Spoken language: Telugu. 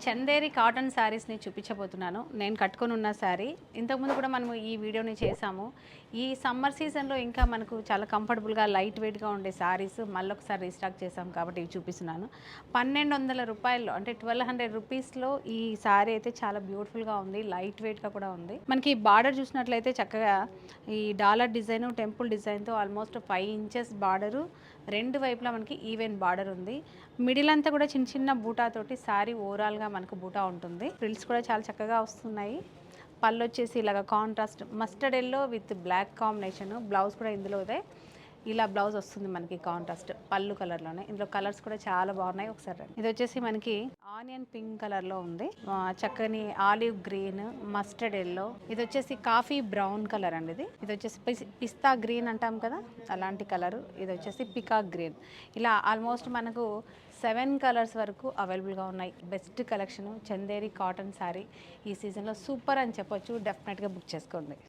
చందేరి కాటన్ శారీస్ని చూపించబోతున్నాను. నేను కట్టుకొని ఉన్న శారీ ఇంతకుముందు కూడా మనము ఈ వీడియోని చేసాము. ఈ సమ్మర్ సీజన్లో ఇంకా మనకు చాలా కంఫర్టబుల్గా లైట్ వెయిట్గా ఉండే శారీస్ మళ్ళొకసారి రీస్టాక్ చేసాం కాబట్టి ఇవి చూపిస్తున్నాను. 1200 రూపాయల్లో అంటే 1200 రూపీస్లో ఈ శారీ అయితే చాలా బ్యూటిఫుల్గా ఉంది. లైట్ వెయిట్గా కూడా ఉంది. మనకి బార్డర్ చూసినట్లయితే చక్కగా ఈ డాలర్ డిజైన్, టెంపుల్ డిజైన్తో ఆల్మోస్ట్ 5 ఇంచెస్ బార్డరు, రెండు వైపులా మనకి ఈవెన్ బార్డర్ ఉంది. మిడిల్ అంతా కూడా చిన్న చిన్న బూటాతోటి శారీ ఓవరాల్గా మనకు బూటా ఉంటుంది. ఫ్రిల్స్ కూడా చాలా చక్కగా వస్తున్నాయి. పళ్ళు వచ్చేసి ఇలాగ contrast mustard yellow with black combination. Blouse కూడా ఇందులో ఇదే ఇలా బ్లౌజ్ వస్తుంది మనకి కాంట్రాస్ట్ పళ్ళు కలర్లోనే. ఇందులో కలర్స్ కూడా చాలా బాగున్నాయి. ఒకసారి ఇది వచ్చేసి మనకి ఆనియన్ పింక్ కలర్లో ఉంది. చక్కని ఆలివ్ గ్రీన్, మస్టర్డ్ ఎల్లో, ఇది వచ్చేసి కాఫీ బ్రౌన్ కలర్ అండి. ఇది వచ్చేసి పిస్తా గ్రీన్ అంటాం కదా అలాంటి కలరు. ఇది వచ్చేసి పికాక్ గ్రీన్. ఇలా ఆల్మోస్ట్ మనకు 7 కలర్స్ వరకు అవైలబుల్గా ఉన్నాయి. Best collection Chanderi cotton sari ఈ సీజన్లో సూపర్ అని చెప్పొచ్చు. డెఫినెట్గా బుక్ చేసుకోండి.